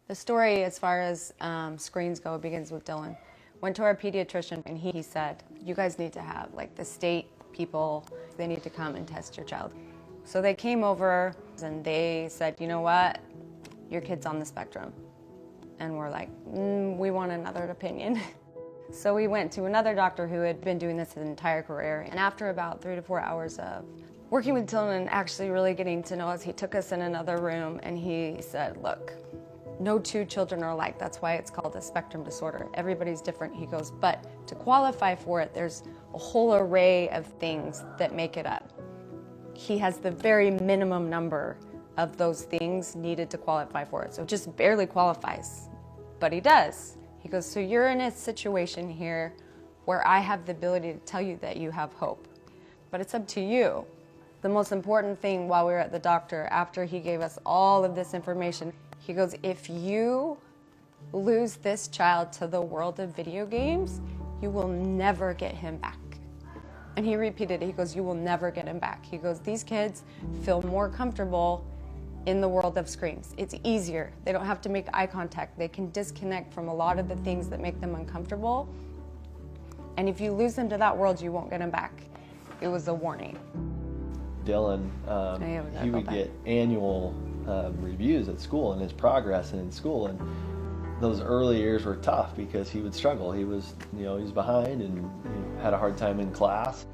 The story as far as screens go begins with Dylan. Went to our pediatrician and he said, you guys need to have like the state people, they need to come and test your child. So they came over and they said, you know what, your kid's on the spectrum. And we're like, we want another opinion. So we went to another doctor who had been doing this his entire career. And after about 3 to 4 hours of working with Dylan and actually really getting to know us, he took us in another room and he said, look, no two children are alike. That's why it's called a spectrum disorder. Everybody's different. He goes, but to qualify for it, there's a whole array of things that make it up. He has the very minimum number of those things needed to qualify for it. So it just barely qualifies, but he does. He goes, so you're in a situation here where I have the ability to tell you that you have hope, but it's up to you. The most important thing while we were at the doctor, after he gave us all of this information, he goes, if you lose this child to the world of video games, you will never get him back. And he repeated it, he goes, you will never get him back. He goes, these kids feel more comfortable in the world of screens. It's easier. They don't have to make eye contact. They can disconnect from a lot of the things that make them uncomfortable. And if you lose them to that world, you won't get them back. It was a warning. Dylan, he would get annual reviews at school and his progress and in school, and those early years were tough because he would struggle. He was, he was behind and he had a hard time in class.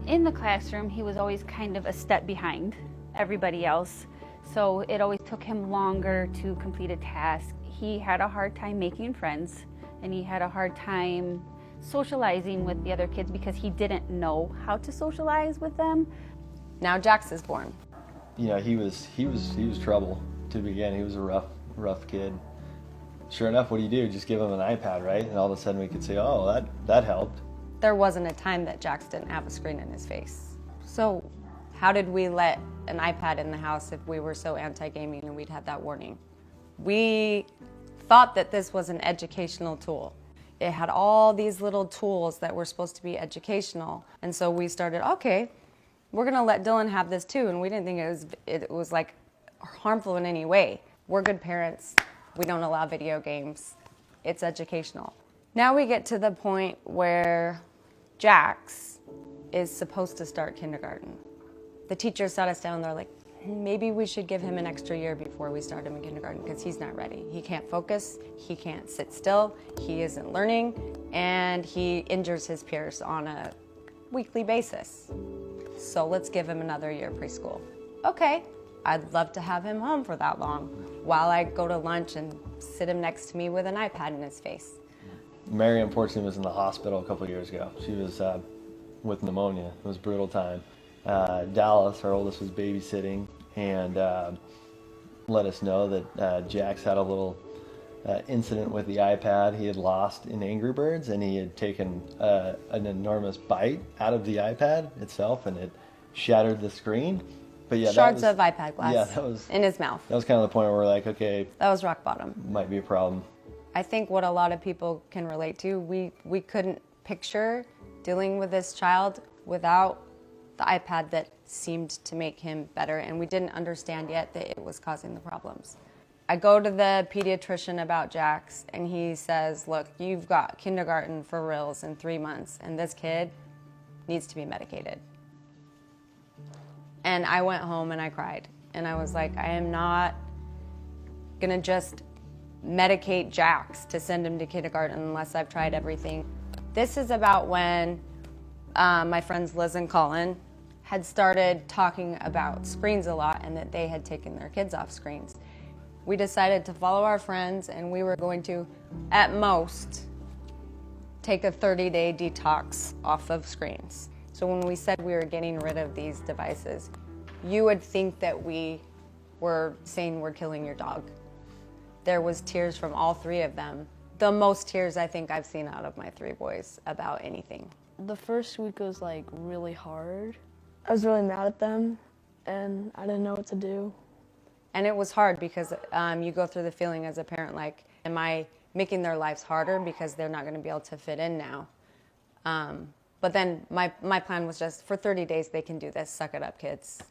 In the classroom, he was always kind of a step behind everybody else, so it always took him longer to complete a task. He had a hard time making friends, and he had a hard time socializing with the other kids because he didn't know how to socialize with them. Now Jax is born. He was trouble to begin. He was a rough kid. Sure enough, what do you do? Just give him an iPad, right? And all of a sudden we could say, oh, that helped. There wasn't a time that Jax didn't have a screen in his face. So how did we let an iPad in the house if we were so anti-gaming and we'd had that warning? We thought that this was an educational tool. It had all these little tools that were supposed to be educational. And so we started, okay, we're gonna let Dylan have this too. And we didn't think it was like harmful in any way. We're good parents. We don't allow video games. It's educational. Now we get to the point where Jax is supposed to start kindergarten. The teachers sat us down, they're like, maybe we should give him an extra year before we start him in kindergarten because he's not ready. He can't focus, he can't sit still, he isn't learning, and he injures his peers on a weekly basis. So let's give him another year preschool. Okay, I'd love to have him home for that long while I go to lunch and sit him next to me with an iPad in his face. Mary, unfortunately, was in the hospital a couple years ago. She was with pneumonia. It was a brutal time. Dallas, our oldest, was babysitting and let us know that Jax had a little incident with the iPad he had lost in Angry Birds, and he had taken an enormous bite out of the iPad itself, and it shattered the screen. But yeah, shards of iPad glass. Yeah, that was in his mouth. That was kind of the point where we're like, okay, that was rock bottom. Might be a problem. I think what a lot of people can relate to, we couldn't picture dealing with this child without the iPad that seemed to make him better, and we didn't understand yet that it was causing the problems. I go to the pediatrician about Jax, and he says, look, you've got kindergarten for reals in 3 months, and this kid needs to be medicated. And I went home and I cried, and I was like, I am not gonna just medicate Jax to send him to kindergarten unless I've tried everything. This is about when my friends Liz and Colin had started talking about screens a lot and that they had taken their kids off screens. We decided to follow our friends, and we were going to, at most, take a 30-day detox off of screens. So when we said we were getting rid of these devices, you would think that we were saying we're killing your dog. There was tears from all 3 of them. The most tears I think I've seen out of my 3 boys about anything. The first week was like really hard. I was really mad at them, and I didn't know what to do. And it was hard because you go through the feeling as a parent like, am I making their lives harder because they're not going to be able to fit in now? But then my plan was just, for 30 days they can do this. Suck it up, kids.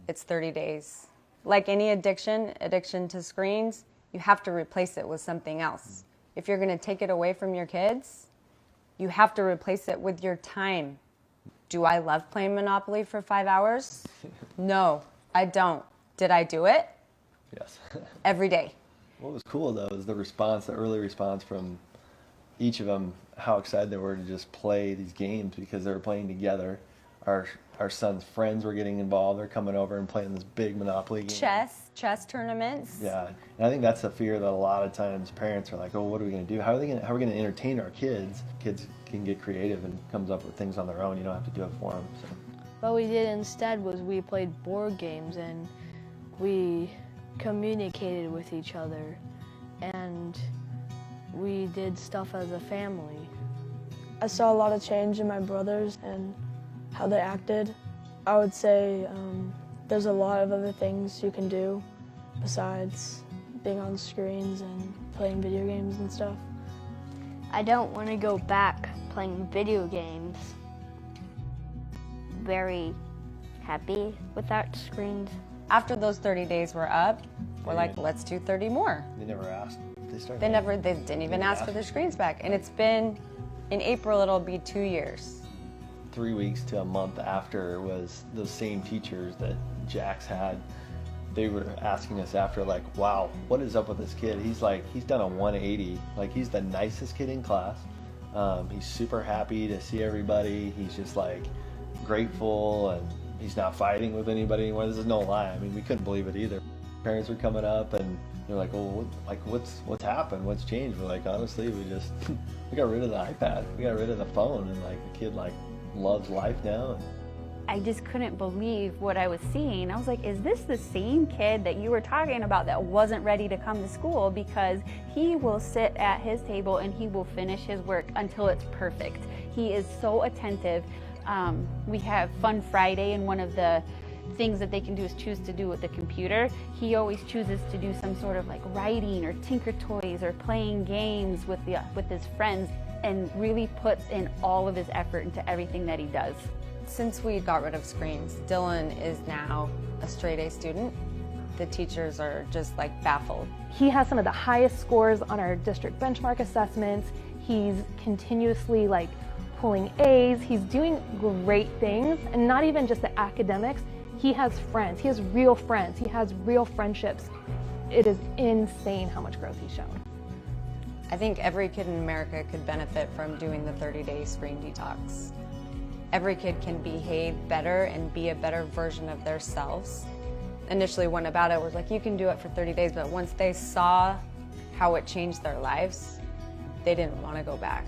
It's 30 days. Like any addiction to screens, you have to replace it with something else. If you're going to take it away from your kids, you have to replace it with your time. Do I love playing Monopoly for 5 hours? No, I don't. Did I do it? Yes. Every day. What was cool though is the response, the early response from each of them, how excited they were to just play these games because they were playing together. Our son's friends were getting involved. They're coming over and playing this big Monopoly game. Chess tournaments. Yeah, and I think that's the fear that a lot of times parents are like, oh, what are we going to do? How are we going to entertain our kids? Kids can get creative and comes up with things on their own. You don't have to do it for them. So. What we did instead was we played board games and we communicated with each other and we did stuff as a family. I saw a lot of change in my brothers and how they acted. I would say there's a lot of other things you can do besides being on screens and playing video games and stuff. I don't want to go back playing video games. Very happy without screens. After those 30 days were up, we're like, let's do 30 more. They never asked. They didn't even ask for their screens back. And it's been, in April, it'll be 2 years. 3 weeks to a month after was those same teachers that Jax had. They were asking us after, like, wow, what is up with this kid? He's done a 180. Like, he's the nicest kid in class. He's super happy to see everybody. He's just like grateful, and he's not fighting with anybody anymore. This is no lie. I mean, we couldn't believe it either. Parents were coming up and they're like, well, what's happened? What's changed? We're like, honestly, we got rid of the iPad. We got rid of the phone, and like the kid loves life now. I just couldn't believe what I was seeing. I was like, is this the same kid that you were talking about that wasn't ready to come to school? Because he will sit at his table and he will finish his work until it's perfect. He is so attentive. We have Fun Friday, and one of the things that they can do is choose to do with the computer. He always chooses to do some sort of like writing or tinker toys or playing games with his friends, and really puts in all of his effort into everything that he does. Since we got rid of screens, Dylan is now a straight A student. The teachers are just like baffled. He has some of the highest scores on our district benchmark assessments. He's continuously like pulling A's. He's doing great things, and not even just the academics. He has friends. He has real friends. He has real friendships. It is insane how much growth he's shown. I think every kid in America could benefit from doing the 30-day screen detox. Every kid can behave better and be a better version of themselves. Initially, when about it was like, you can do it for 30 days, but once they saw how it changed their lives, they didn't want to go back.